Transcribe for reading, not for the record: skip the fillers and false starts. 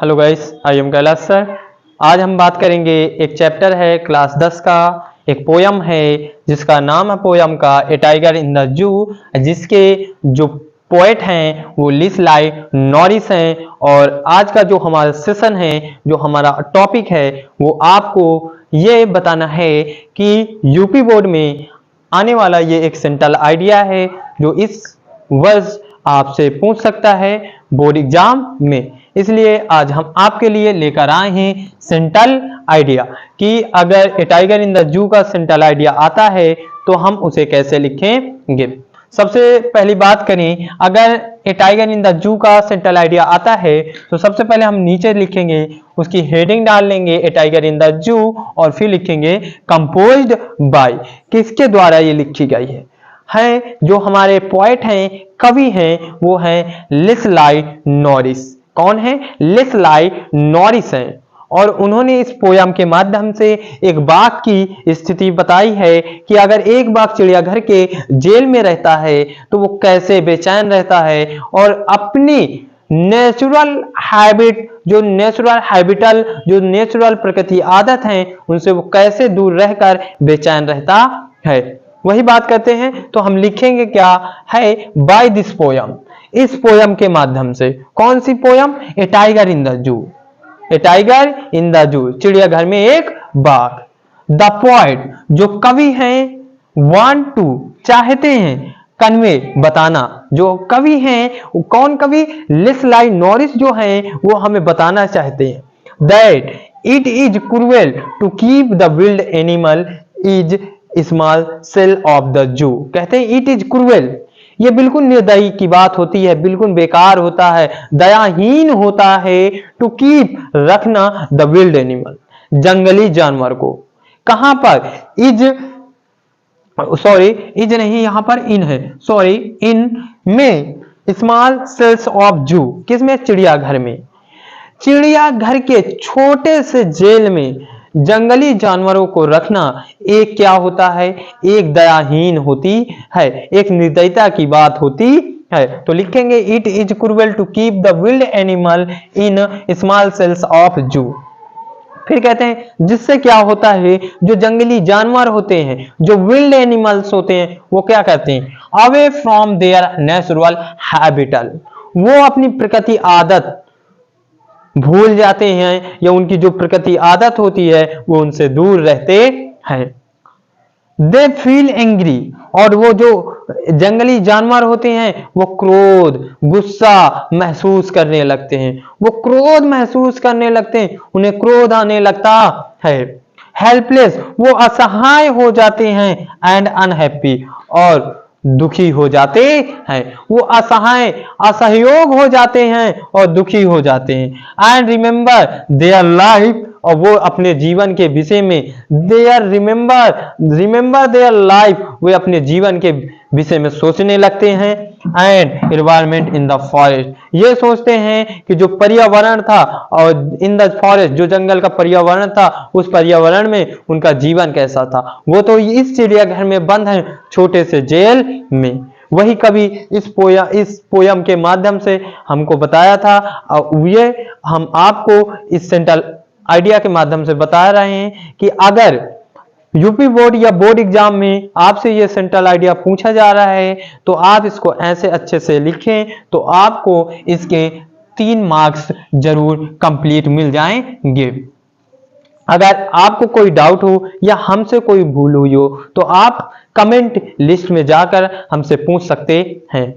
Hello guys, I am Kailash sir. आज हम बात करेंगे, एक चैप्टर है क्लास 10 का, एक पोयम है जिसका नाम है पोयम का ए टाइगर इन द जू, जिसके जो पोएट हैं वो लिस लाई नॉरिस हैं। और आज का जो हमारा सेशन है, जो हमारा टॉपिक है, वो आपको ये बताना है कि यूपी बोर्ड में आने वाला ये एक सेंट्रल आइडिया है जो इस वर्ष आपसे पूछ सकता है बोर्ड एग्जाम में। इसलिए आज हम आपके लिए लेकर आए हैं सेंट्रल आइडिया कि अगर ए टाइगर इन द जू का सेंट्रल आइडिया आता है तो हम उसे कैसे लिखेंगे। सबसे पहली बात करें, अगर ए टाइगर इन द जू का सेंट्रल आइडिया आता है तो सबसे पहले हम नीचे लिखेंगे, उसकी हेडिंग डाल लेंगे ए टाइगर इन द जू, और फिर लिखेंगे कंपोज्ड बाय, किसके द्वारा ये लिखी गई है जो हमारे पोएट हैं, कवि हैं, वो हैं लिस लाई नॉरिस। कौन है? लिस लाई नॉरिस हैं। और उन्होंने इस पोयम के माध्यम से एक बाघ की स्थिति बताई है कि अगर एक बाघ चिड़ियाघर के जेल में रहता है तो वो कैसे बेचैन रहता है और अपनी नेचुरल हैबिट, जो नेचुरल प्रकृति आदत है, उनसे वो कैसे दूर रहकर बेचैन रहता है। वही बात करते हैं तो हम लिखेंगे क्या है, बाय दिस पोयम, इस पोयम के माध्यम से। कौन सी poem? A tiger in the zoo, a tiger in the जू, चिड़ियाघर में एक बाघ। द पोएट, जो कवि हैं, वांट टू, चाहते हैं, कन्वे, बताना, जो कवि हैं, कौन कवि? लिस लाई नॉरिस जो हैं वो हमें बताना चाहते हैं that it is cruel to keep the wild animal is small cell of the zoo. कहते हैं इट इज क्रूएल, ये बिल्कुल निर्दयी की बात होती है, बिल्कुल बेकार होता है, दयाहीन होता है, टू कीप, रखना, द विल्ड एनिमल, जंगली जानवर को। कहां पर? इज नहीं, यहां पर इन है, इन में स्मॉल सेल्स ऑफ जू, किसमें? चिड़ियाघर में। चिड़ियाघर के छोटे से जेल में जंगली जानवरों को रखना एक क्या होता है? एक दयाहीन होती है, एक निर्दयता की बात होती है। तो लिखेंगे it is cruel to keep the wild animal in small cells of zoo. फिर कहते हैं जिससे क्या होता है, जो जंगली जानवर होते हैं, जो विल्ड एनिमल्स होते हैं, वो क्या करते हैं? अवे फ्रॉम देयर नेचुरल हैबिटल, वो अपनी प्रकृति आदत भूल जाते हैं, या उनकी जो प्रकृति आदत होती है वो उनसे दूर रहते हैं। दे फील एंग्री, और वो जो जंगली जानवर होते हैं वो क्रोध, गुस्सा महसूस करने लगते हैं, वो क्रोध महसूस करने लगते हैं, उन्हें क्रोध आने लगता है। हेल्पलेस, वो असहाय हो जाते हैं, एंड अनहैप्पी, और दुखी हो जाते हैं, वो असहाय, असहयोग हो जाते हैं और दुखी हो जाते हैं। एंड रिमेंबर देयर लाइफ, और वो अपने जीवन के विषय में, रिमेंबर देयर लाइफ, वे अपने जीवन के विषय में सोचने लगते हैं। And environment in the forest, ये सोचते हैं कि जो पर्यावरण था, और इन द फॉरेस्ट, जो जंगल का पर्यावरण था, उस पर्यावरण में उनका जीवन कैसा था। वो तो इस चिड़ियाघर में बंद है, छोटे से जेल में। वही कवि इस पोयम के माध्यम से हमको बताया था, और ये हम आपको इस सेंट्रल आइडिया के माध्यम से बता रहे हैं कि अगर यूपी बोर्ड या बोर्ड एग्जाम में आपसे ये सेंट्रल आइडिया पूछा जा रहा है तो आप इसको ऐसे अच्छे से लिखें तो आपको इसके 3 मार्क्स जरूर कंप्लीट मिल जाएंगे। अगर आपको कोई डाउट हो या हमसे कोई भूल हुई हो तो आप कमेंट लिस्ट में जाकर हमसे पूछ सकते हैं।